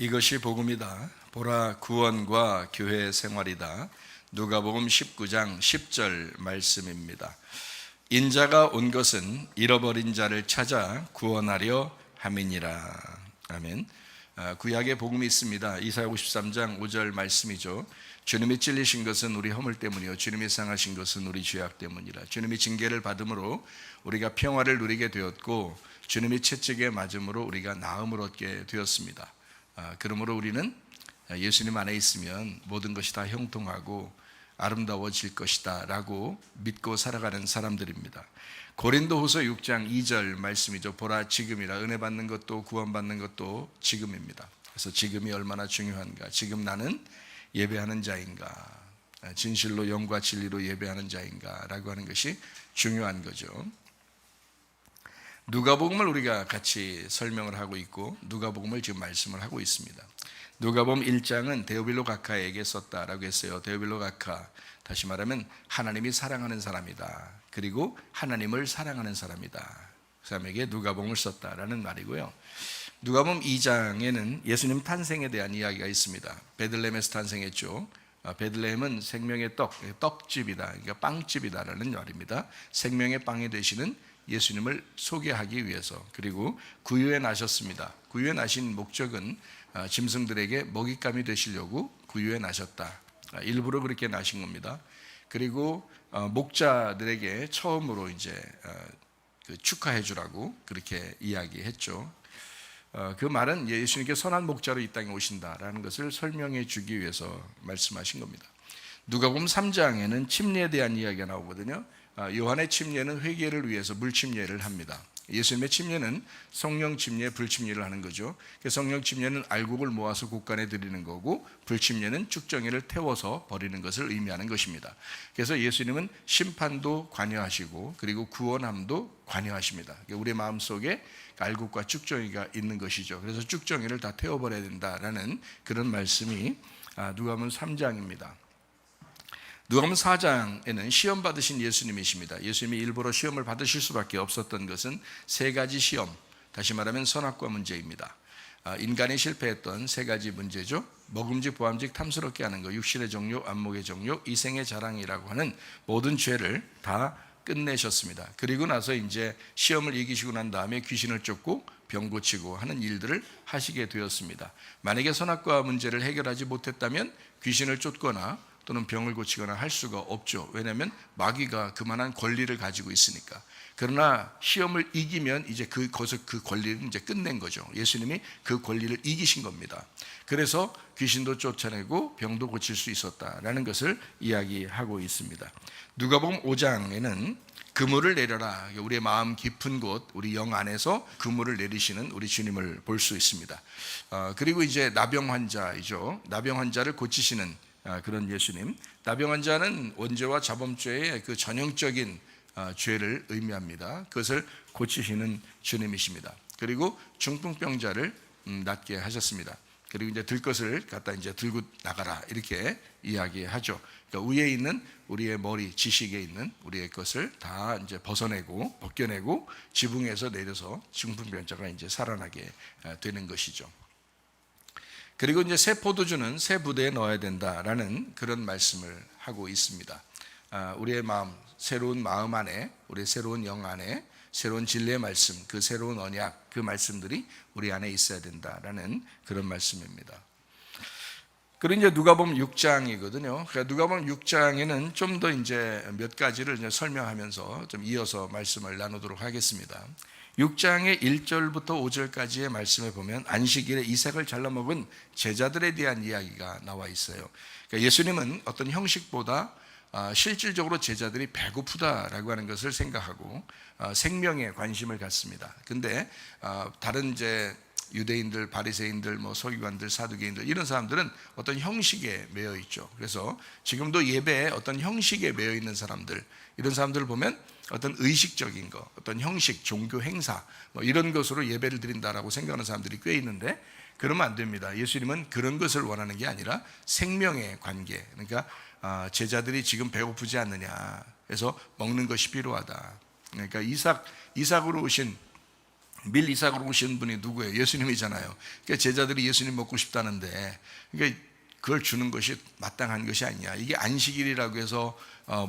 이것이 복음이다. 보라, 구원과 교회 생활이다. 누가복음 19장 10절 말씀입니다. 인자가 온 것은 잃어버린 자를 찾아 구원하려 함이니라. 아멘. 구약의 복음이 있습니다. 이사야 53장 5절 말씀이죠. 주님이 찔리신 것은 우리 허물 때문이요 주님이 상하신 것은 우리 죄악 때문이라. 주님이 징계를 받음으로 우리가 평화를 누리게 되었고, 주님이 채찍에 맞음으로 우리가 나음을 얻게 되었습니다. 그러므로 우리는 예수님 안에 있으면 모든 것이 다 형통하고 아름다워질 것이다 라고 믿고 살아가는 사람들입니다. 고린도후서 6장 2절 말씀이죠. 보라, 지금이라. 은혜 받는 것도 구원받는 것도 지금입니다. 그래서 지금이 얼마나 중요한가. 지금 나는 예배하는 자인가, 진실로 영과 진리로 예배하는 자인가 라고 하는 것이 중요한 거죠. 누가복음을 우리가 같이 설명을 하고 있고, 누가복음을 지금 말씀을 하고 있습니다. 누가복음 1장은 데오빌로 가카에게 썼다라고 했어요. 데오빌로 가카, 다시 말하면 하나님이 사랑하는 사람이다, 그리고 하나님을 사랑하는 사람이다, 그 사람에게 누가복음을 썼다라는 말이고요. 누가복음 2장에는 예수님 탄생에 대한 이야기가 있습니다. 베들레헴에서 탄생했죠. 베들레헴은 생명의 떡집이다, 그러니까 빵집이다라는 말입니다. 생명의 빵이 되시는 예수님을 소개하기 위해서, 그리고 구유에 나셨습니다. 구유에 나신 목적은 짐승들에게 먹잇감이 되시려고 구유에 나셨다. 일부러 그렇게 나신 겁니다. 그리고 목자들에게 처음으로 이제 축하해 주라고 그렇게 이야기했죠. 그 말은 예수님께 선한 목자로 이 땅에 오신다라는 것을 설명해 주기 위해서 말씀하신 겁니다. 누가복음 3장에는 침례에 대한 이야기가 나오거든요. 요한의 침례는 회개를 위해서 물침례를 합니다. 예수님의 침례는 성령 침례, 불침례를 하는 거죠. 성령 침례는 알곡을 모아서 곳간에 드리는 거고, 불침례는 쭉정이를 태워서 버리는 것을 의미하는 것입니다. 그래서 예수님은 심판도 관여하시고, 그리고 구원함도 관여하십니다. 우리 마음속에 알곡과 쭉정이가 있는 것이죠. 그래서 쭉정이를 다 태워버려야 된다라는 그런 말씀이 누가복음 3장입니다. 누가복음 4장에는 시험 받으신 예수님이십니다. 예수님이 일부러 시험을 받으실 수밖에 없었던 것은 세 가지 시험, 다시 말하면 선악과 문제입니다. 인간이 실패했던 세 가지 문제죠. 먹음직, 보암직, 탐스럽게 하는 것, 육신의 정욕, 안목의 정욕, 이생의 자랑이라고 하는 모든 죄를 다 끝내셨습니다. 그리고 나서 이제 시험을 이기시고 난 다음에 귀신을 쫓고 병 고치고 하는 일들을 하시게 되었습니다. 만약에 선악과 문제를 해결하지 못했다면 귀신을 쫓거나 또는 병을 고치거나 할 수가 없죠. 왜냐하면 마귀가 그만한 권리를 가지고 있으니까. 그러나 시험을 이기면 이제 그 권리를 이제 끝낸 거죠. 예수님이 그 권리를 이기신 겁니다. 그래서 귀신도 쫓아내고 병도 고칠 수 있었다라는 것을 이야기하고 있습니다. 누가복음 5장에는 그물을 내려라, 우리의 마음 깊은 곳, 우리 영 안에서 그물을 내리시는 우리 주님을 볼 수 있습니다. 그리고 이제 나병 환자이죠. 나병 환자를 고치시는 그런 예수님. 나병 환자는 원죄와 자범죄의 그 전형적인 죄를 의미합니다. 그것을 고치시는 주님이십니다. 그리고 중풍병자를 낫게 하셨습니다. 그리고 이제 들 것을 갖다 이제 들고 나가라, 이렇게 이야기하죠. 그러니까 위에 있는 우리의 머리, 지식에 있는 우리의 것을 다 이제 벗겨내고 지붕에서 내려서 중풍병자가 이제 살아나게 되는 것이죠. 그리고 이제 새 포도주는 새 부대에 넣어야 된다라는 그런 말씀을 하고 있습니다. 우리의 마음, 새로운 마음 안에, 우리의 새로운 영 안에 새로운 진리의 말씀, 그 새로운 언약, 그 말씀들이 우리 안에 있어야 된다라는 그런 말씀입니다. 그리고 이제 누가복음 6장이거든요. 그러니까 누가복음 6장에는 좀 더 이제 몇 가지를 이제 설명하면서 좀 이어서 말씀을 나누도록 하겠습니다. 6장의 1절부터 5절까지의 말씀에 보면 안식일에 이삭을 잘라 먹은 제자들에 대한 이야기가 나와 있어요. 그러니까 예수님은 어떤 형식보다 실질적으로 제자들이 배고프다라고 하는 것을 생각하고 생명에 관심을 갖습니다. 근데 다른 이제 유대인들, 바리새인들, 서기관들, 사두개인들, 이런 사람들은 어떤 형식에 매여 있죠. 그래서 지금도 예배에 어떤 형식에 매여 있는 사람들, 이런 사람들을 보면 어떤 의식적인 거, 어떤 형식, 종교 행사 이런 것으로 예배를 드린다라고 생각하는 사람들이 꽤 있는데, 그러면 안 됩니다. 예수님은 그런 것을 원하는 게 아니라 생명의 관계, 그러니까 제자들이 지금 배고프지 않느냐, 그래서 먹는 것이 필요하다. 그러니까 이삭으로 오신 밀 이삭으로 오신 분이 누구예요? 예수님이잖아요. 그러니까 제자들이 예수님 먹고 싶다는데, 그러니까 그걸 주는 것이 마땅한 것이 아니냐. 이게 안식일이라고 해서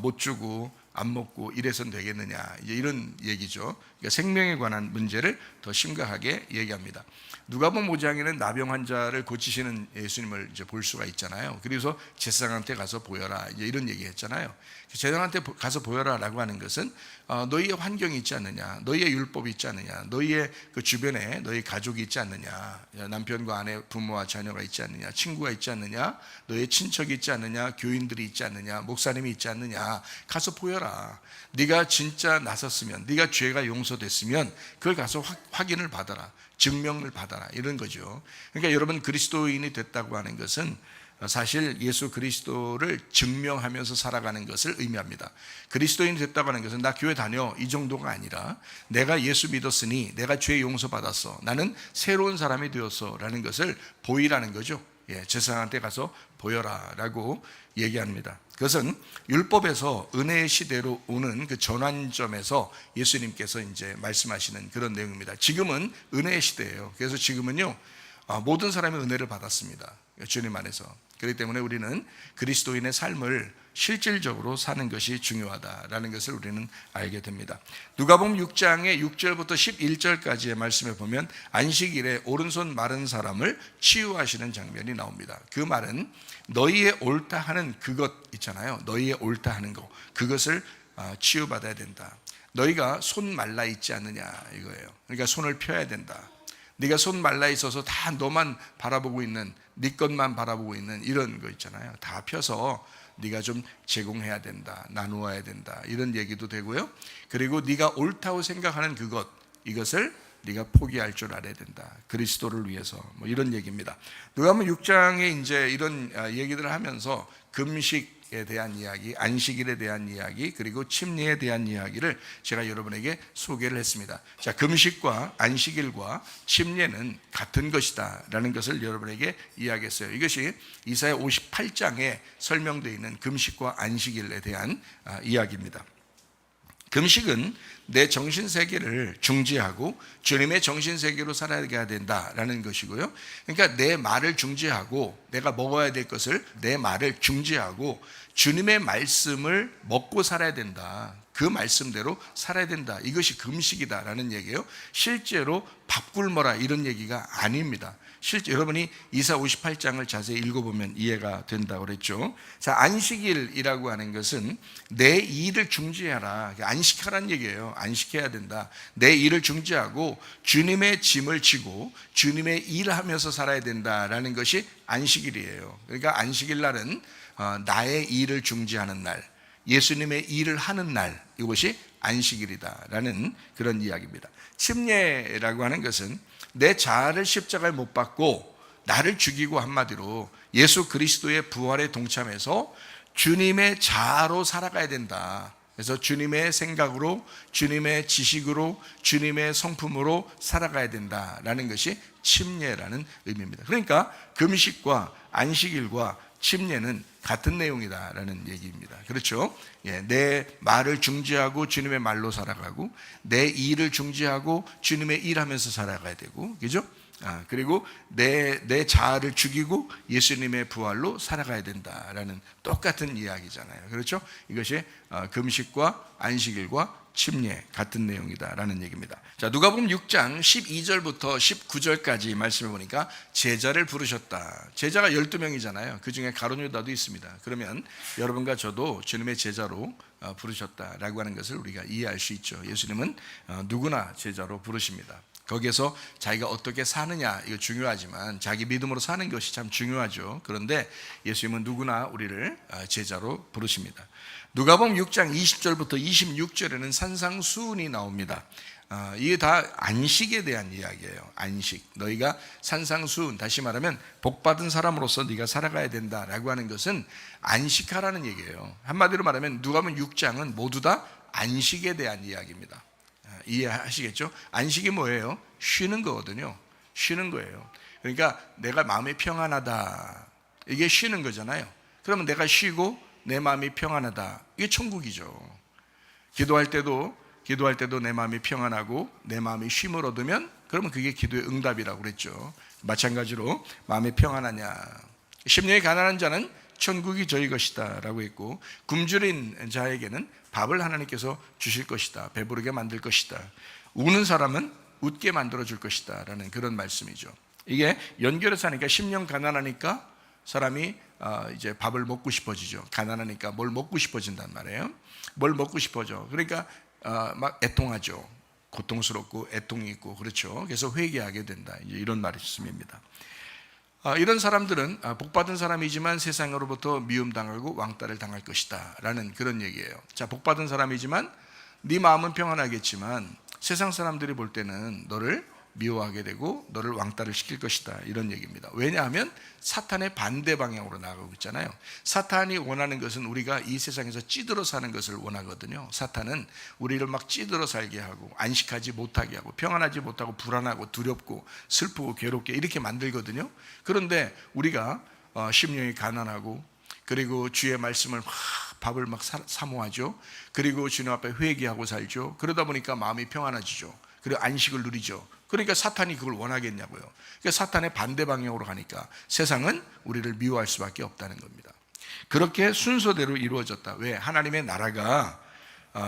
못 주고 안 먹고 이래서는 되겠느냐, 이제 이런 얘기죠. 그러니까 생명에 관한 문제를 더 심각하게 얘기합니다. 누가복음 5장에는 나병 환자를 고치시는 예수님을 이제 볼 수가 있잖아요. 그래서 제사장한테 가서 보여라, 이제 이런 얘기했잖아요. 제사장한테 가서 보여라라고 하는 것은 너희의 환경이 있지 않느냐, 너희의 율법이 있지 않느냐, 너희의 그 주변에 너희 가족이 있지 않느냐, 남편과 아내, 부모와 자녀가 있지 않느냐, 친구가 있지 않느냐, 너희의 친척이 있지 않느냐, 교인들이 있지 않느냐, 목사님이 있지 않느냐, 가서 보여라. 네가 진짜 나섰으면, 네가 죄가 용서됐으면 그걸 가서 확인을 받아라, 증명을 받아라, 이런 거죠. 그러니까 여러분, 그리스도인이 됐다고 하는 것은 사실 예수 그리스도를 증명하면서 살아가는 것을 의미합니다. 그리스도인이 됐다고 하는 것은 나 교회 다녀, 이 정도가 아니라 내가 예수 믿었으니 내가 죄 용서받았어, 나는 새로운 사람이 되었어 라는 것을 보이라는 거죠. 제사장한테 가서 보여라 라고 얘기합니다. 그것은 율법에서 은혜의 시대로 오는 그 전환점에서 예수님께서 이제 말씀하시는 그런 내용입니다. 지금은 은혜의 시대예요. 그래서 지금은요, 모든 사람이 은혜를 받았습니다, 주님 안에서. 그렇기 때문에 우리는 그리스도인의 삶을 실질적으로 사는 것이 중요하다라는 것을 우리는 알게 됩니다. 누가복음 6장의 6절부터 11절까지의 말씀에 보면 안식일에 오른손 마른 사람을 치유하시는 장면이 나옵니다. 그 말은 너희의 옳다 하는 그것 있잖아요. 너희의 옳다 하는 것, 그것을 치유받아야 된다. 너희가 손 말라 있지 않느냐, 이거예요. 그러니까 손을 펴야 된다. 네가 손 말라 있어서 다 너만 바라보고 있는, 네 것만 바라보고 있는 이런 거 있잖아요. 다 펴서 네가 좀 제공해야 된다, 나누어야 된다, 이런 얘기도 되고요. 그리고 네가 옳다고 생각하는 그것, 이것을 네가 포기할 줄 알아야 된다, 그리스도를 위해서, 뭐 이런 얘기입니다. 누가복음 6장에 이제 이런 얘기들을 하면서 금식에 대한 이야기, 안식일에 대한 이야기, 그리고 침례에 대한 이야기를 제가 여러분에게 소개를 했습니다. 자, 금식과 안식일과 침례는 같은 것이다 라는 것을 여러분에게 이야기했어요. 이것이 이사야 58장에 설명되어 있는 금식과 안식일에 대한 이야기입니다. 금식은 내 정신세계를 중지하고 주님의 정신세계로 살아가야 된다라는 것이고요. 그러니까 내 말을 중지하고, 내가 먹어야 될 것을, 내 말을 중지하고 주님의 말씀을 먹고 살아야 된다, 그 말씀대로 살아야 된다, 이것이 금식이다라는 얘기예요. 실제로 밥 굶어라 이런 얘기가 아닙니다. 실제 여러분이 이사 58장을 자세히 읽어보면 이해가 된다고 그랬죠. 자, 안식일이라고 하는 것은 내 일을 중지하라, 안식하라는 얘기예요. 안식해야 된다. 내 일을 중지하고 주님의 짐을 지고 주님의 일을 하면서 살아야 된다라는 것이 안식일이에요. 그러니까 안식일 날은 나의 일을 중지하는 날, 예수님의 일을 하는 날, 이것이 안식일이다라는 그런 이야기입니다. 침례라고 하는 것은 내 자아를 십자가에 못 박고 나를 죽이고, 한마디로 예수 그리스도의 부활에 동참해서 주님의 자아로 살아가야 된다. 그래서 주님의 생각으로, 주님의 지식으로, 주님의 성품으로 살아가야 된다라는 것이 침례라는 의미입니다. 그러니까 금식과 안식일과 침례는 같은 내용이다라는 얘기입니다. 그렇죠? 내 말을 중지하고 주님의 말로 살아가고, 내 일을 중지하고 주님의 일하면서 살아가야 되고, 그죠? 그리고 내 자아를 죽이고 예수님의 부활로 살아가야 된다라는 똑같은 이야기잖아요. 그렇죠? 이것이 금식과 안식일과 침례 같은 내용이다라는 얘기입니다. 자, 누가복음 6장 12절부터 19절까지 말씀해 보니까 제자를 부르셨다. 제자가 12명이잖아요. 그 중에 가룟 유다도 있습니다. 그러면 여러분과 저도 주님의 제자로 부르셨다라고 하는 것을 우리가 이해할 수 있죠. 예수님은 누구나 제자로 부르십니다. 거기에서 자기가 어떻게 사느냐, 이거 중요하지만 자기 믿음으로 사는 것이 참 중요하죠. 그런데 예수님은 누구나 우리를 제자로 부르십니다. 누가복음 6장 20절부터 26절에는 산상수훈이 나옵니다. 이게 다 안식에 대한 이야기예요. 안식. 너희가 산상수훈, 다시 말하면 복받은 사람으로서 네가 살아가야 된다라고 하는 것은 안식하라는 얘기예요. 한마디로 말하면 누가복음 6장은 모두 다 안식에 대한 이야기입니다. 이해하시겠죠? 안식이 뭐예요? 쉬는 거거든요. 쉬는 거예요. 그러니까 내가 마음이 평안하다, 이게 쉬는 거잖아요. 그러면 내가 쉬고 내 마음이 평안하다, 이게 천국이죠. 기도할 때도 기도할 때도 내 마음이 평안하고 내 마음이 쉼을 얻으면 그러면 그게 기도의 응답이라고 그랬죠. 마찬가지로 마음이 평안하냐, 심령이 가난한 자는 천국이 저희 것이다 라고 했고, 굶주린 자에게는 밥을 하나님께서 주실 것이다, 배부르게 만들 것이다, 우는 사람은 웃게 만들어 줄 것이다 라는 그런 말씀이죠. 이게 연결해서 하니까 심령 가난하니까 사람이 이제 밥을 먹고 싶어지죠. 가난하니까 뭘 먹고 싶어진단 말이에요. 뭘 먹고 싶어져. 그러니까 막 애통하죠. 고통스럽고 애통이 있고, 그렇죠. 그래서 회개하게 된다, 이제 이런 말씀입니다. 이런 사람들은 복받은 사람이지만 세상으로부터 미움당하고 왕따를 당할 것이다 라는 그런 얘기예요. 자, 복받은 사람이지만 네 마음은 평안하겠지만 세상 사람들이 볼 때는 너를 미워하게 되고 너를 왕따를 시킬 것이다, 이런 얘기입니다. 왜냐하면 사탄의 반대 방향으로 나가고 있잖아요. 사탄이 원하는 것은 우리가 이 세상에서 찌들어 사는 것을 원하거든요. 사탄은 우리를 막 찌들어 살게 하고 안식하지 못하게 하고 평안하지 못하고 불안하고 두렵고 슬프고 괴롭게 이렇게 만들거든요. 그런데 우리가 심령이 가난하고, 그리고 주의 말씀을 막 밥을 막 사모하죠. 그리고 주님 앞에 회개하고 살죠. 그러다 보니까 마음이 평안해지죠. 그리고 안식을 누리죠. 그러니까 사탄이 그걸 원하겠냐고요. 그러니까 사탄의 반대 방향으로 가니까 세상은 우리를 미워할 수밖에 없다는 겁니다. 그렇게 순서대로 이루어졌다. 왜? 하나님의 나라가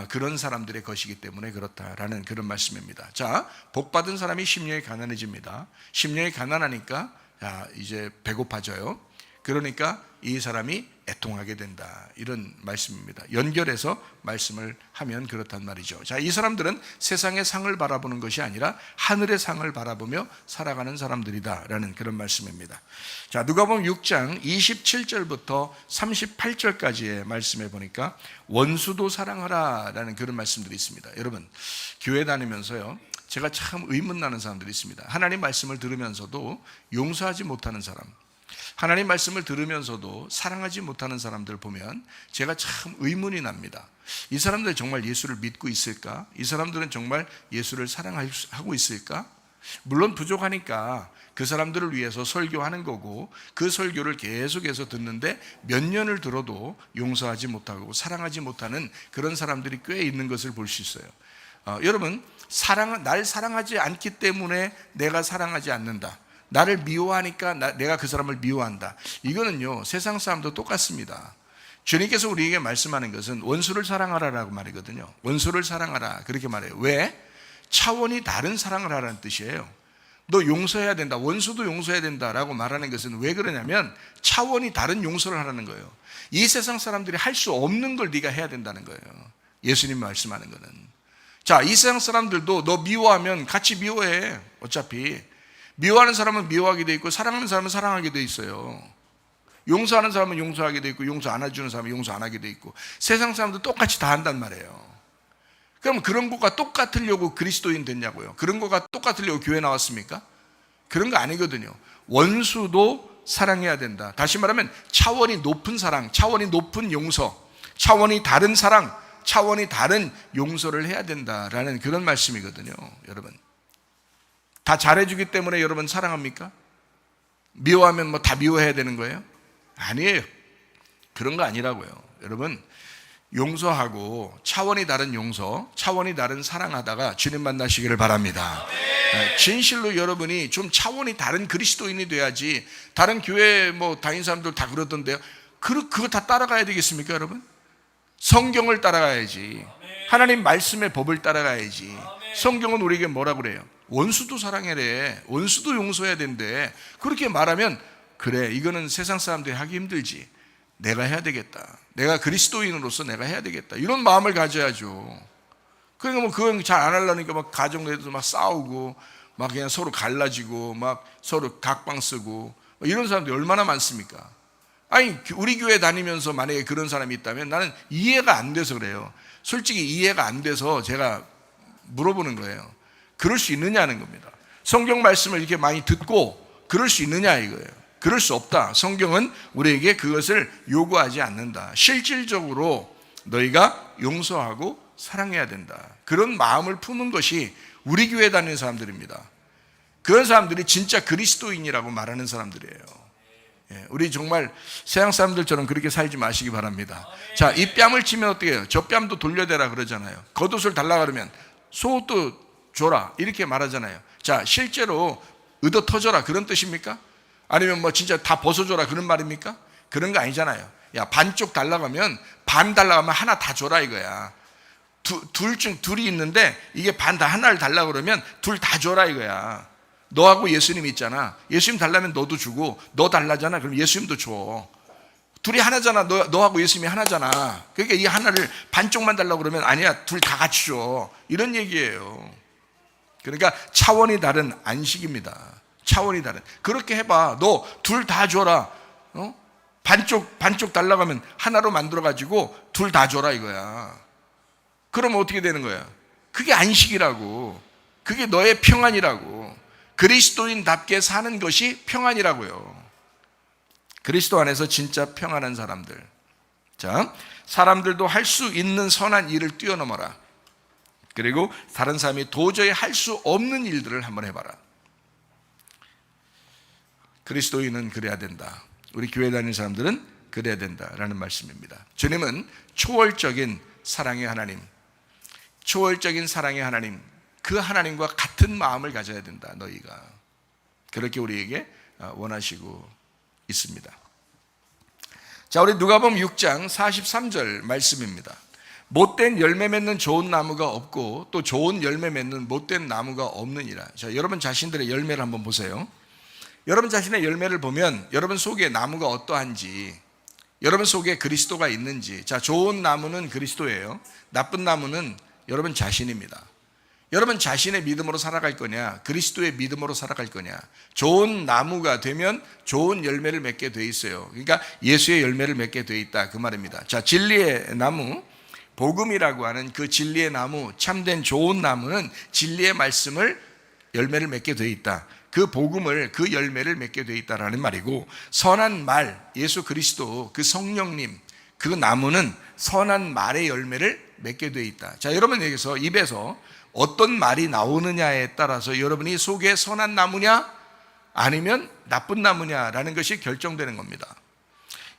그런 사람들의 것이기 때문에 그렇다라는 그런 말씀입니다. 자, 복받은 사람이 심령이 가난해집니다. 심령이 가난하니까 이제 배고파져요. 그러니까 이 사람이 애통하게 된다, 이런 말씀입니다. 연결해서 말씀을 하면 그렇단 말이죠. 자, 이 사람들은 세상의 상을 바라보는 것이 아니라 하늘의 상을 바라보며 살아가는 사람들이다 라는 그런 말씀입니다. 자, 누가복음 6장 27절부터 38절까지의 말씀에 보니까 원수도 사랑하라 라는 그런 말씀들이 있습니다. 여러분, 교회 다니면서요, 제가 참 의문나는 사람들이 있습니다. 하나님 말씀을 들으면서도 용서하지 못하는 사람, 하나님 말씀을 들으면서도 사랑하지 못하는 사람들 보면 제가 참 의문이 납니다. 이 사람들 정말 예수를 믿고 있을까? 이 사람들은 정말 예수를 사랑하고 있을까? 물론 부족하니까 그 사람들을 위해서 설교하는 거고, 그 설교를 계속해서 듣는데 몇 년을 들어도 용서하지 못하고 사랑하지 못하는 그런 사람들이 꽤 있는 것을 볼 수 있어요. 여러분, 날 사랑하지 않기 때문에 내가 사랑하지 않는다, 나를 미워하니까 내가 그 사람을 미워한다, 이거는요 세상 사람도 똑같습니다. 주님께서 우리에게 말씀하는 것은 원수를 사랑하라라고 말이거든요. 원수를 사랑하라, 그렇게 말해요. 왜? 차원이 다른 사랑을 하라는 뜻이에요. 너 용서해야 된다, 원수도 용서해야 된다라고 말하는 것은 왜 그러냐면 차원이 다른 용서를 하라는 거예요. 이 세상 사람들이 할 수 없는 걸 네가 해야 된다는 거예요. 예수님 말씀하는 거는. 자, 이 세상 사람들도 너 미워하면 같이 미워해. 어차피 미워하는 사람은 미워하게 돼 있고 사랑하는 사람은 사랑하게 돼 있어요. 용서하는 사람은 용서하게 돼 있고 용서 안 해주는 사람은 용서 안 하게 돼 있고, 세상 사람도 똑같이 다 한단 말이에요. 그럼 그런 것과 똑같으려고 그리스도인 됐냐고요? 그런 것과 똑같으려고 교회 나왔습니까? 그런 거 아니거든요. 원수도 사랑해야 된다. 다시 말하면 차원이 높은 사랑, 차원이 높은 용서, 차원이 다른 사랑, 차원이 다른 용서를 해야 된다라는 그런 말씀이거든요. 여러분, 다 잘해주기 때문에 여러분 사랑합니까? 미워하면 뭐 다 미워해야 되는 거예요? 아니에요. 그런 거 아니라고요. 여러분, 용서하고 차원이 다른 용서, 차원이 다른 사랑하다가 주님 만나시기를 바랍니다. 진실로 여러분이 좀 차원이 다른 그리스도인이 돼야지. 다른 교회 뭐 다닌 사람들 다 그러던데요. 그거 다 따라가야 되겠습니까, 여러분? 성경을 따라가야지. 하나님 말씀의 법을 따라가야지. 성경은 우리에게 뭐라고 그래요? 원수도 사랑해래, 원수도 용서해야 된대. 그렇게 말하면 그래, 이거는 세상 사람들이 하기 힘들지, 내가 해야 되겠다, 내가 그리스도인으로서 내가 해야 되겠다, 이런 마음을 가져야죠. 그러니까 뭐 그건 잘 안 하려니까 막 가정 내에도 막 싸우고 막 그냥 서로 갈라지고 막 서로 각방 쓰고 이런 사람들이 얼마나 많습니까? 아니, 우리 교회 다니면서 만약에 그런 사람이 있다면 나는 이해가 안 돼서 그래요. 솔직히 이해가 안 돼서 제가 물어보는 거예요. 그럴 수 있느냐는 겁니다. 성경 말씀을 이렇게 많이 듣고 그럴 수 있느냐 이거예요. 그럴 수 없다. 성경은 우리에게 그것을 요구하지 않는다. 실질적으로 너희가 용서하고 사랑해야 된다. 그런 마음을 푸는 것이 우리 교회 다니는 사람들입니다. 그런 사람들이 진짜 그리스도인이라고 말하는 사람들이에요. 우리 정말 세상 사람들처럼 그렇게 살지 마시기 바랍니다. 자, 이 뺨을 치면 어떻게 해요? 저 뺨도 돌려대라 그러잖아요. 겉옷을 달라 그러면 속옷도 줘라 이렇게 말하잖아요. 자, 실제로 얻어 터져라 그런 뜻입니까? 아니면 뭐 진짜 다 벗어줘라 그런 말입니까? 그런 거 아니잖아요. 야, 반쪽 달라고 하면 반 달라고 하면 하나 다 줘라 이거야. 둘이 있는데 이게 반 다 하나를 달라고 그러면 둘 다 줘라 이거야. 너하고 예수님 있잖아. 예수님 달라면 너도 주고, 너 달라잖아. 그럼 예수님도 줘. 둘이 하나잖아. 너하고 예수님이 하나잖아. 그러니까 이 하나를 반쪽만 달라고 그러면 아니야, 둘 다 같이 줘. 이런 얘기예요. 그러니까 차원이 다른 안식입니다. 차원이 다른. 그렇게 해봐. 너 둘 다 줘라. 반쪽 달라고 하면 하나로 만들어가지고 둘 다 줘라 이거야. 그러면 어떻게 되는 거야? 그게 안식이라고. 그게 너의 평안이라고. 그리스도인답게 사는 것이 평안이라고요. 그리스도 안에서 진짜 평안한 사람들. 자, 사람들도 할 수 있는 선한 일을 뛰어넘어라. 그리고 다른 사람이 도저히 할 수 없는 일들을 한번 해봐라. 그리스도인은 그래야 된다. 우리 교회 다니는 사람들은 그래야 된다라는 말씀입니다. 주님은 초월적인 사랑의 하나님, 초월적인 사랑의 하나님, 그 하나님과 같은 마음을 가져야 된다. 너희가 그렇게 우리에게 원하시고 있습니다. 자, 우리 누가복음 6장 43절 말씀입니다. 못된 열매 맺는 좋은 나무가 없고 또 좋은 열매 맺는 못된 나무가 없느니라. 자, 여러분 자신들의 열매를 한번 보세요. 여러분 자신의 열매를 보면 여러분 속에 나무가 어떠한지, 여러분 속에 그리스도가 있는지. 자, 좋은 나무는 그리스도예요. 나쁜 나무는 여러분 자신입니다. 여러분 자신의 믿음으로 살아갈 거냐, 그리스도의 믿음으로 살아갈 거냐. 좋은 나무가 되면 좋은 열매를 맺게 돼 있어요. 그러니까 예수의 열매를 맺게 돼 있다 그 말입니다. 자, 진리의 나무, 복음이라고 하는 그 진리의 나무, 참된 좋은 나무는 진리의 말씀을 열매를 맺게 돼 있다. 그 복음을, 그 열매를 맺게 돼 있다라는 말이고, 선한 말, 예수 그리스도, 그 성령님, 그 나무는 선한 말의 열매를 맺게 돼 있다. 자, 여러분에게서 입에서 어떤 말이 나오느냐에 따라서 여러분이 속에 선한 나무냐 아니면 나쁜 나무냐라는 것이 결정되는 겁니다.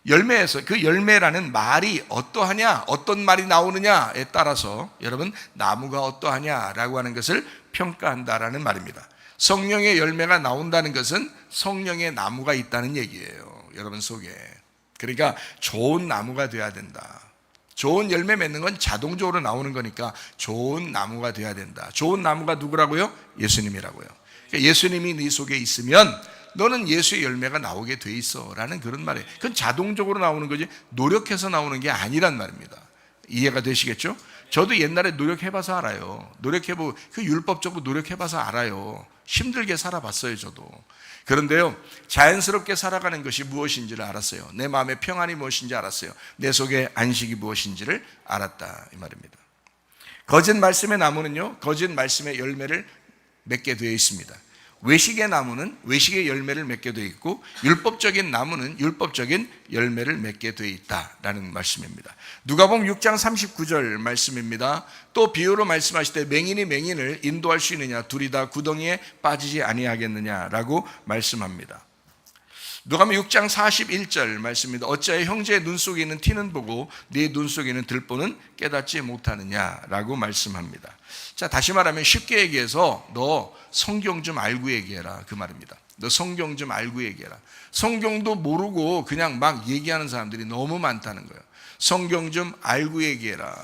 열매에서 그 열매라는 말이 어떠하냐, 어떤 말이 나오느냐에 따라서 여러분 나무가 어떠하냐라고 하는 것을 평가한다라는 말입니다. 성령의 열매가 나온다는 것은 성령의 나무가 있다는 얘기예요. 여러분 속에. 그러니까 좋은 나무가 돼야 된다. 좋은 열매 맺는 건 자동적으로 나오는 거니까 좋은 나무가 돼야 된다. 좋은 나무가 누구라고요? 예수님이라고요. 그러니까 예수님이 네 속에 있으면 너는 예수의 열매가 나오게 돼 있어 라는 그런 말이에요. 그건 자동적으로 나오는 거지 노력해서 나오는 게 아니란 말입니다. 이해가 되시겠죠? 저도 옛날에 노력해봐서 알아요. 노력해보고 그 율법적으로 노력해봐서 알아요. 힘들게 살아봤어요 저도. 그런데요, 자연스럽게 살아가는 것이 무엇인지를 알았어요. 내 마음의 평안이 무엇인지 알았어요. 내 속에 안식이 무엇인지를 알았다 이 말입니다. 거짓 말씀의 나무는요, 거짓 말씀의 열매를 맺게 되어 있습니다. 외식의 나무는 외식의 열매를 맺게 되어 있고, 율법적인 나무는 율법적인 열매를 맺게 되어 있다라는 말씀입니다. 누가복음 6장 39절 말씀입니다. 또 비유로 말씀하실 때 맹인이 맹인을 인도할 수 있느냐, 둘이 다 구덩이에 빠지지 아니하겠느냐라고 말씀합니다. 누가복음 6장 41절 말씀입니다. 어찌하여 형제의 눈 속에 있는 티는 보고 네 눈 속에 있는 들보는 깨닫지 못하느냐라고 말씀합니다. 자, 다시 말하면 쉽게 얘기해서 너 성경 좀 알고 얘기해라 그 말입니다. 너 성경 좀 알고 얘기해라. 성경도 모르고 그냥 막 얘기하는 사람들이 너무 많다는 거예요. 성경 좀 알고 얘기해라.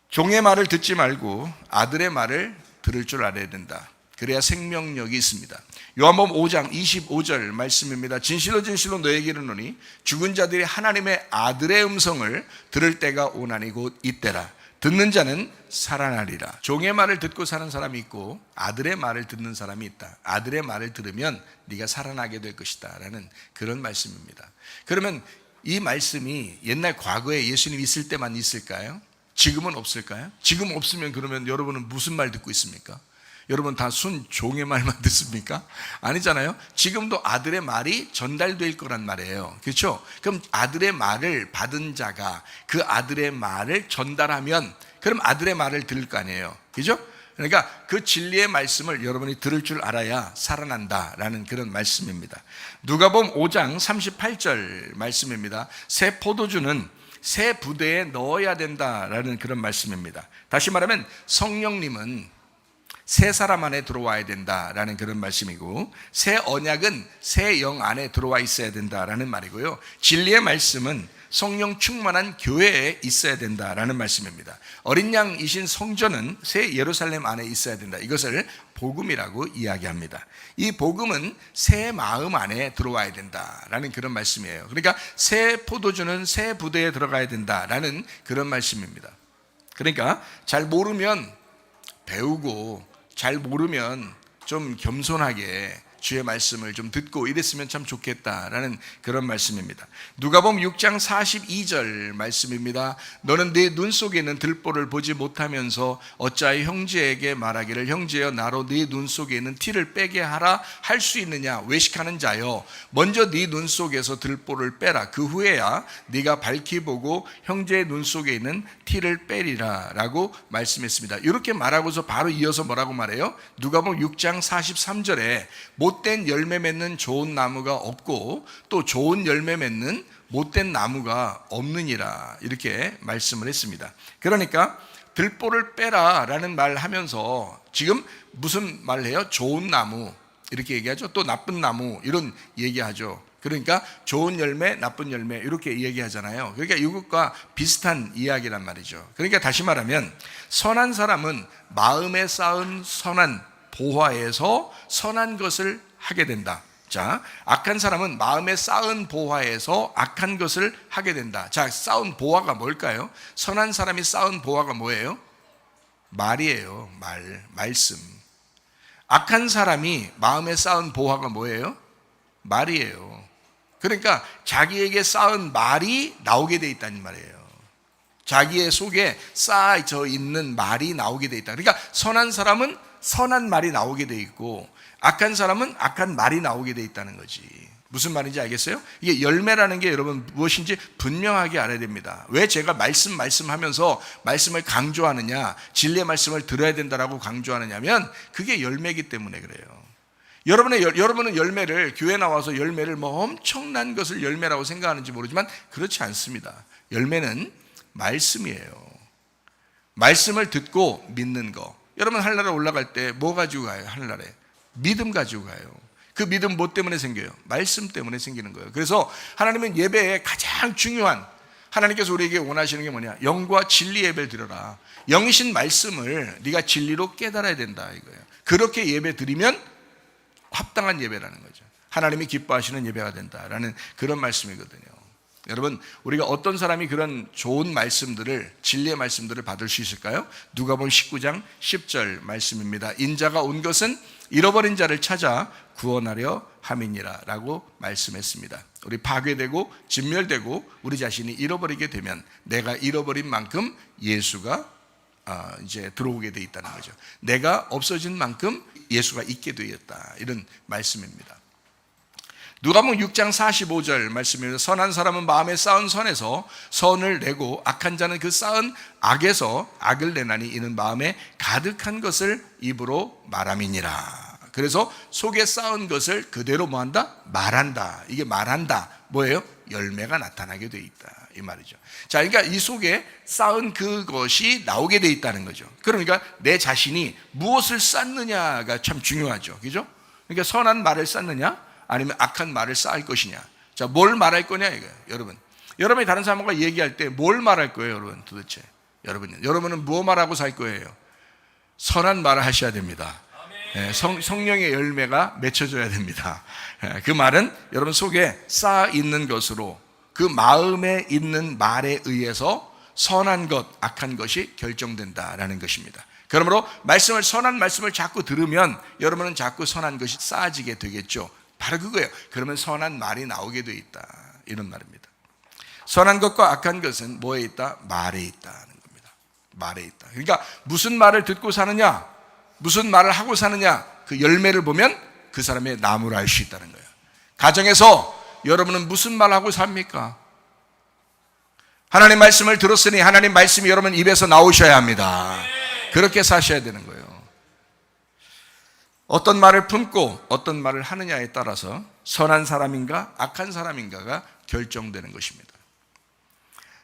종의 말을 듣지 말고 아들의 말을 들을 줄 알아야 된다. 그래야 생명력이 있습니다. 요한복음 5장 25절 말씀입니다. 진실로 진실로 너에게 이르노니 죽은 자들이 하나님의 아들의 음성을 들을 때가 오나니 곧 이때라. 듣는 자는 살아나리라. 종의 말을 듣고 사는 사람이 있고 아들의 말을 듣는 사람이 있다. 아들의 말을 들으면 네가 살아나게 될 것이다 라는 그런 말씀입니다. 그러면 이 말씀이 옛날 과거에 예수님 있을 때만 있을까요? 지금은 없을까요? 지금 없으면 그러면 여러분은 무슨 말 듣고 있습니까? 여러분 다 순 종의 말만 듣습니까? 아니잖아요. 지금도 아들의 말이 전달될 거란 말이에요. 그렇죠? 그럼 아들의 말을 받은 자가 그 아들의 말을 전달하면 그럼 아들의 말을 들을 거 아니에요. 그렇죠? 그러니까 그 진리의 말씀을 여러분이 들을 줄 알아야 살아난다라는 그런 말씀입니다. 누가복음 5장 38절 말씀입니다. 새 포도주는 새 부대에 넣어야 된다라는 그런 말씀입니다. 다시 말하면 성령님은 새 사람 안에 들어와야 된다라는 그런 말씀이고, 새 언약은 새 영 안에 들어와 있어야 된다라는 말이고요. 진리의 말씀은 성령 충만한 교회에 있어야 된다라는 말씀입니다. 어린 양이신 성전은 새 예루살렘 안에 있어야 된다. 이것을 복음이라고 이야기합니다. 이 복음은 새 마음 안에 들어와야 된다라는 그런 말씀이에요. 그러니까 새 포도주는 새 부대에 들어가야 된다라는 그런 말씀입니다. 그러니까 잘 모르면 배우고, 잘 모르면 좀 겸손하게 주의 말씀을 좀 듣고 이랬으면 참 좋겠다라는 그런 말씀입니다. 누가복음 6장 42절 말씀입니다. 너는 네 눈 속에 있는 들보를 보지 못하면서 어찌하여 형제에게 말하기를 형제여 나로 네 눈 속에 있는 티를 빼게 하라 할 수 있느냐. 외식하는 자여 먼저 네 눈 속에서 들보를 빼라. 그 후에야 네가 밝히 보고 형제의 눈 속에 있는 티를 빼리라 라고 말씀했습니다. 이렇게 말하고서 바로 이어서 뭐라고 말해요? 누가복음 6장 43절에 못된 열매 맺는 좋은 나무가 없고 또 좋은 열매 맺는 못된 나무가 없느니라, 이렇게 말씀을 했습니다. 그러니까 들보를 빼라 라는 말 하면서 지금 무슨 말을 해요? 좋은 나무 이렇게 얘기하죠. 또 나쁜 나무 이런 얘기하죠. 그러니까 좋은 열매, 나쁜 열매 이렇게 얘기하잖아요. 그러니까 이것과 비슷한 이야기란 말이죠. 그러니까 다시 말하면 선한 사람은 마음에 쌓은 선한 보화에서 선한 것을 하게 된다. 자, 악한 사람은 마음에 쌓은 보화에서 악한 것을 하게 된다. 자, 쌓은 보화가 뭘까요? 선한 사람이 쌓은 보화가 뭐예요? 말이에요. 말씀. 악한 사람이 마음에 쌓은 보화가 뭐예요? 말이에요. 그러니까 자기에게 쌓은 말이 나오게 돼 있다는 말이에요. 자기의 속에 쌓여 있는 말이 나오게 돼 있다. 그러니까 선한 사람은 선한 말이 나오게 돼 있고 악한 사람은 악한 말이 나오게 돼 있다는 거지. 무슨 말인지 알겠어요? 이게 열매라는 게 여러분 무엇인지 분명하게 알아야 됩니다. 왜 제가 말씀하면서 말씀을 강조하느냐, 진리의 말씀을 들어야 된다라고 강조하느냐면 그게 열매이기 때문에 그래요. 여러분은 열매를, 교회 나와서 열매를 뭐 엄청난 것을 열매라고 생각하는지 모르지만 그렇지 않습니다. 열매는 말씀이에요. 말씀을 듣고 믿는 거. 여러분 하늘나라 올라갈 때 뭐 가지고 가요? 하늘나라에 믿음 가지고 가요. 그 믿음 뭐 때문에 생겨요? 말씀 때문에 생기는 거예요. 그래서 하나님은 예배에 가장 중요한, 하나님께서 우리에게 원하시는 게 뭐냐? 영과 진리 예배를 드려라. 영이신 말씀을 네가 진리로 깨달아야 된다 이거예요. 그렇게 예배 드리면 합당한 예배라는 거죠. 하나님이 기뻐하시는 예배가 된다라는 그런 말씀이거든요. 여러분, 우리가 어떤 사람이 그런 좋은 말씀들을, 진리의 말씀들을 받을 수 있을까요? 누가복음 19장 10절 말씀입니다. 인자가 온 것은 잃어버린 자를 찾아 구원하려 함이니라 라고 말씀했습니다. 우리 파괴되고 진멸되고 우리 자신이 잃어버리게 되면 내가 잃어버린 만큼 예수가 이제 들어오게 돼 있다는 거죠. 내가 없어진 만큼 예수가 있게 되었다, 이런 말씀입니다. 누가복음 6장 45절 말씀입니다. 선한 사람은 마음에 쌓은 선에서 선을 내고 악한 자는 그 쌓은 악에서 악을 내나니 이는 마음에 가득한 것을 입으로 말함이니라. 그래서 속에 쌓은 것을 그대로 뭐한다? 말한다. 이게 말한다 뭐예요? 열매가 나타나게 돼 있다 이 말이죠. 자, 그러니까 이 속에 쌓은 그것이 나오게 돼 있다는 거죠. 그러니까 내 자신이 무엇을 쌓느냐가 참 중요하죠. 그죠? 그러니까 선한 말을 쌓느냐 아니면 악한 말을 쌓을 것이냐. 자, 뭘 말할 거냐 이거예요. 여러분이 다른 사람과 얘기할 때 뭘 말할 거예요, 여러분? 도대체 여러분은 무엇 말하고 살 거예요? 선한 말을 하셔야 됩니다. 성령의 열매가 맺혀져야 됩니다. 그 말은 여러분 속에 쌓아 있는 것으로, 그 마음에 있는 말에 의해서 선한 것, 악한 것이 결정된다라는 것입니다. 그러므로 선한 말씀을 자꾸 들으면 여러분은 자꾸 선한 것이 쌓아지게 되겠죠. 바로 그거예요. 그러면 선한 말이 나오게 돼 있다, 이런 말입니다. 선한 것과 악한 것은 뭐에 있다? 말에 있다는 겁니다. 말에 있다. 그러니까 무슨 말을 듣고 사느냐, 무슨 말을 하고 사느냐, 그 열매를 보면 그 사람의 나무를 알 수 있다는 거예요. 가정에서 여러분은 무슨 말 하고 삽니까? 하나님 말씀을 들었으니 하나님 말씀이 여러분 입에서 나오셔야 합니다. 그렇게 사셔야 되는 거예요. 어떤 말을 품고 어떤 말을 하느냐에 따라서 선한 사람인가 악한 사람인가가 결정되는 것입니다.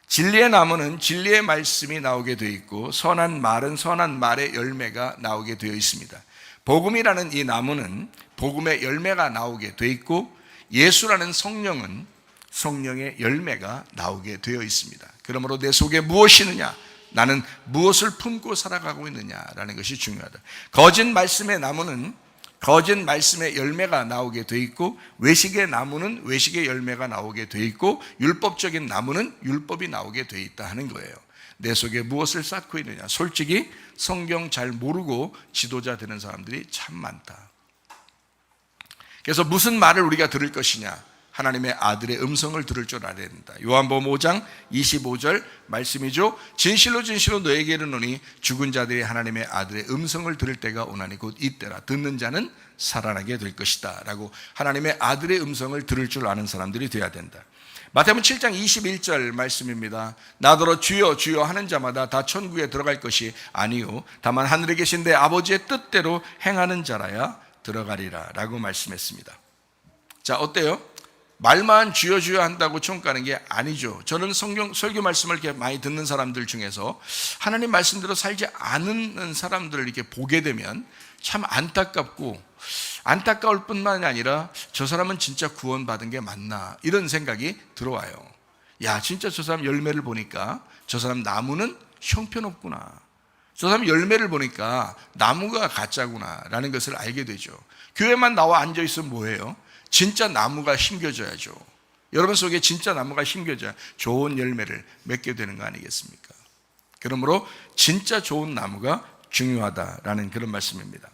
진리의 나무는 진리의 말씀이 나오게 되어 있고 선한 말은 선한 말의 열매가 나오게 되어 있습니다. 복음이라는 이 나무는 복음의 열매가 나오게 되어 있고 예수라는 성령은 성령의 열매가 나오게 되어 있습니다. 그러므로 내 속에 무엇이 있느냐, 나는 무엇을 품고 살아가고 있느냐라는 것이 중요하다. 거짓 말씀의 나무는 거짓 말씀의 열매가 나오게 되어 있고 외식의 나무는 외식의 열매가 나오게 되어 있고 율법적인 나무는 율법이 나오게 되어 있다 하는 거예요. 내 속에 무엇을 쌓고 있느냐. 솔직히 성경 잘 모르고 지도자 되는 사람들이 참 많다. 그래서 무슨 말을 우리가 들을 것이냐, 하나님의 아들의 음성을 들을 줄 알아야 된다. 요한복음 5장 25절 말씀이죠. 진실로 진실로 너에게 이르노니 죽은 자들이 하나님의 아들의 음성을 들을 때가 오나니 곧 이때라. 듣는 자는 살아나게 될 것이다 라고 하나님의 아들의 음성을 들을 줄 아는 사람들이 되어야 된다. 마태복음 7장 21절 말씀입니다. 나더러 주여 주여 하는 자마다 다 천국에 들어갈 것이 아니요 다만 하늘에 계신 내 아버지의 뜻대로 행하는 자라야 들어가리라 라고 말씀했습니다. 자, 어때요? 말만 주여 주여 한다고 천국 가는 게 아니죠. 저는 설교 말씀을 이렇게 많이 듣는 사람들 중에서 하나님 말씀대로 살지 않는 사람들을 이렇게 보게 되면 참 안타까울 뿐만이 아니라 저 사람은 진짜 구원받은 게 맞나 이런 생각이 들어와요. 야, 진짜 저 사람 열매를 보니까 저 사람 나무는 형편없구나. 저 사람 열매를 보니까 나무가 가짜구나 라는 것을 알게 되죠. 교회만 나와 앉아있으면 뭐예요? 진짜 나무가 심겨져야죠. 여러분 속에 진짜 나무가 심겨져야 좋은 열매를 맺게 되는 거 아니겠습니까? 그러므로 진짜 좋은 나무가 중요하다라는 그런 말씀입니다.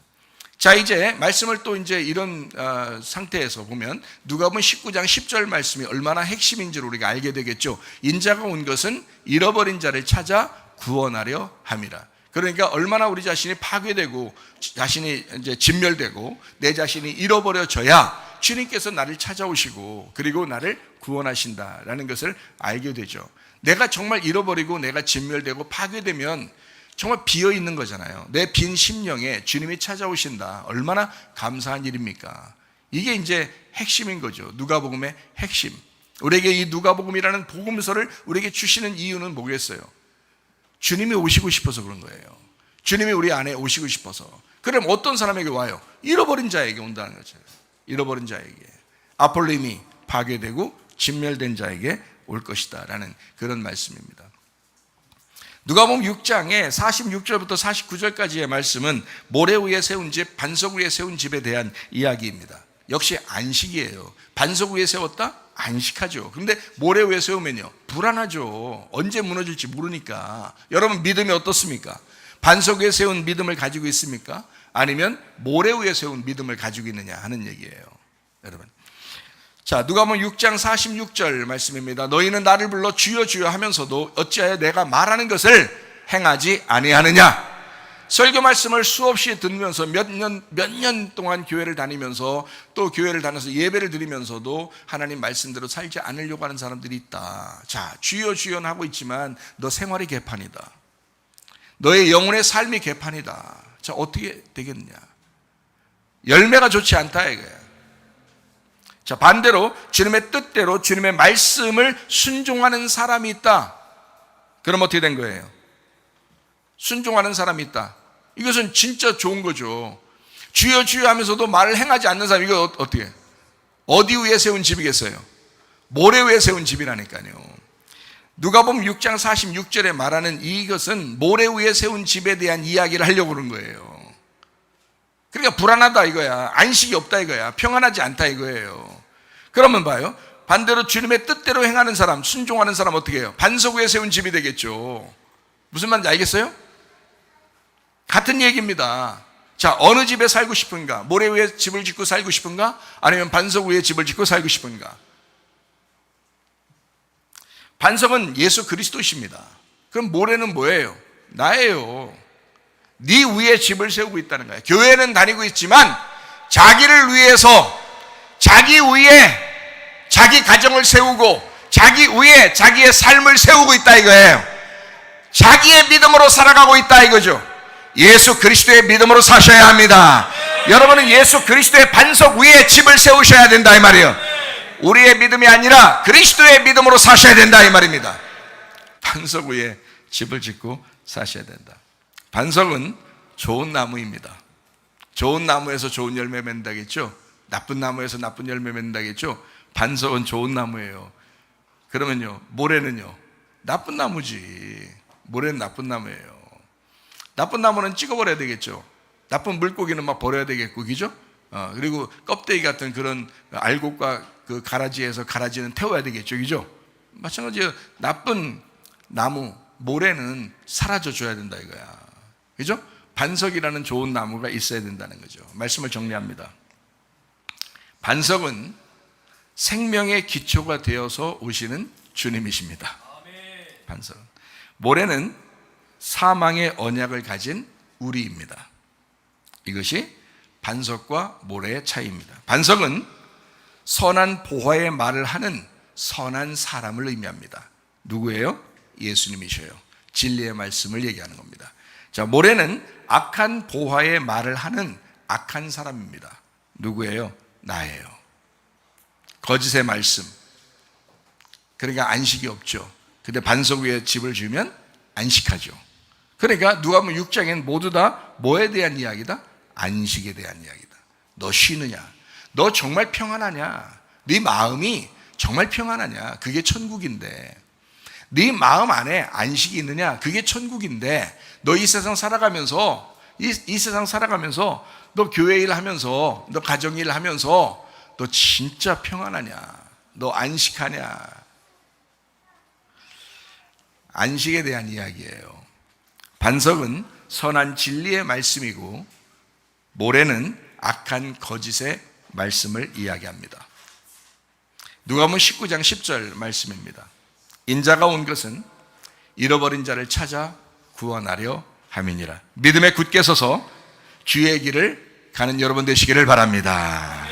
자, 이제 말씀을 또 이제 이런 상태에서 보면 누가복음 19장 10절 말씀이 얼마나 핵심인지를 우리가 알게 되겠죠. 인자가 온 것은 잃어버린 자를 찾아 구원하려 함이라. 그러니까 얼마나 우리 자신이 파괴되고 자신이 이제 진멸되고 내 자신이 잃어버려져야 주님께서 나를 찾아오시고 그리고 나를 구원하신다라는 것을 알게 되죠. 내가 정말 잃어버리고 내가 진멸되고 파괴되면 정말 비어있는 거잖아요. 내 빈 심령에 주님이 찾아오신다. 얼마나 감사한 일입니까? 이게 이제 핵심인 거죠. 누가복음의 핵심. 우리에게 이 누가복음이라는 복음서를 우리에게 주시는 이유는 뭐겠어요? 주님이 오시고 싶어서 그런 거예요. 주님이 우리 안에 오시고 싶어서. 그럼 어떤 사람에게 와요? 잃어버린 자에게 온다는 거죠. 잃어버린 자에게. 아폴림이 파괴되고 진멸된 자에게 올 것이다 라는 그런 말씀입니다. 누가복음 6장의 46절부터 49절까지의 말씀은 모래 위에 세운 집, 반석 위에 세운 집에 대한 이야기입니다. 역시 안식이에요. 반석 위에 세웠다? 안식하죠. 그런데 모래 위에 세우면요, 불안하죠. 언제 무너질지 모르니까. 여러분 믿음이 어떻습니까? 반석 위에 세운 믿음을 가지고 있습니까? 아니면 모래 위에 세운 믿음을 가지고 있느냐 하는 얘기예요. 여러분, 자, 누가복음 6장 46절 말씀입니다. 너희는 나를 불러 주여 주여 하면서도 어찌하여 내가 말하는 것을 행하지 아니하느냐. 설교 말씀을 수없이 들으면서 몇 년 동안 교회를 다니면서 또 교회를 다녀서 예배를 드리면서도 하나님 말씀대로 살지 않으려고 하는 사람들이 있다. 자, 주여 주여는 하고 있지만 너 생활이 개판이다. 너의 영혼의 삶이 개판이다. 자, 어떻게 되겠느냐? 열매가 좋지 않다 이거야. 자, 반대로 주님의 뜻대로 주님의 말씀을 순종하는 사람이 있다. 그럼 어떻게 된 거예요? 순종하는 사람이 있다. 이것은 진짜 좋은 거죠. 주여 주여 하면서도 말을 행하지 않는 사람, 이거 어떻게? 어디 위에 세운 집이겠어요? 모래 위에 세운 집이라니까요. 누가복음 6장 46절에 말하는 이것은 모래 위에 세운 집에 대한 이야기를 하려고 그런 거예요. 그러니까 불안하다 이거야. 안식이 없다 이거야. 평안하지 않다 이거예요. 그러면 봐요. 반대로 주님의 뜻대로 행하는 사람, 순종하는 사람 어떻게 해요? 반석 위에 세운 집이 되겠죠. 무슨 말인지 알겠어요? 같은 얘기입니다. 자, 어느 집에 살고 싶은가? 모래 위에 집을 짓고 살고 싶은가? 아니면 반석 위에 집을 짓고 살고 싶은가? 반석은 예수 그리스도십니다. 그럼 모래는 뭐예요? 나예요. 네 위에 집을 세우고 있다는 거예요. 교회는 다니고 있지만 자기를 위해서 자기 위에 자기 가정을 세우고 자기 위에 자기의 삶을 세우고 있다 이거예요. 자기의 믿음으로 살아가고 있다 이거죠. 예수 그리스도의 믿음으로 사셔야 합니다. 여러분은 예수 그리스도의 반석 위에 집을 세우셔야 된다 이 말이에요. 우리의 믿음이 아니라 그리스도의 믿음으로 사셔야 된다 이 말입니다. 반석 위에 집을 짓고 사셔야 된다. 반석은 좋은 나무입니다. 좋은 나무에서 좋은 열매 맺는다겠죠. 나쁜 나무에서 나쁜 열매 맺는다겠죠. 반석은 좋은 나무예요. 그러면요, 모래는요, 나쁜 나무지. 모래는 나쁜 나무예요. 나쁜 나무는 찍어버려야 되겠죠. 나쁜 물고기는 막 버려야 되겠고, 그죠? 그리고 껍데기 같은 그런 알곡과 그 가라지에서 가라지는 태워야 되겠죠, 그죠? 마찬가지로 나쁜 나무, 모래는 사라져 줘야 된다 이거야, 그죠? 반석이라는 좋은 나무가 있어야 된다는 거죠. 말씀을 정리합니다. 반석은 생명의 기초가 되어서 오시는 주님이십니다. 반석은. 모래는 사망의 언약을 가진 우리입니다. 이것이 반석과 모래의 차이입니다. 반석은 선한 보화의 말을 하는 선한 사람을 의미합니다. 누구예요? 예수님이셔요. 진리의 말씀을 얘기하는 겁니다. 자, 모래는 악한 보화의 말을 하는 악한 사람입니다. 누구예요? 나예요. 거짓의 말씀. 그러니까 안식이 없죠. 근데 반석 위에 집을 지으면 안식하죠. 그러니까 누가복음 6장엔 모두 다 뭐에 대한 이야기다? 안식에 대한 이야기다. 너 쉬느냐? 너 정말 평안하냐? 네 마음이 정말 평안하냐? 그게 천국인데. 네 마음 안에 안식이 있느냐? 그게 천국인데. 너 이 세상 살아가면서 이 세상 살아가면서 너 교회 일 하면서 너 가정 일 하면서 너 진짜 평안하냐? 너 안식하냐? 안식에 대한 이야기예요. 반석은 선한 진리의 말씀이고 모래는 악한 거짓의 말씀을 이야기합니다. 누가복음 19장 10절 말씀입니다. 인자가 온 것은 잃어버린 자를 찾아 구원하려 함이니라. 믿음에 굳게 서서 주의 길을 가는 여러분 되시기를 바랍니다.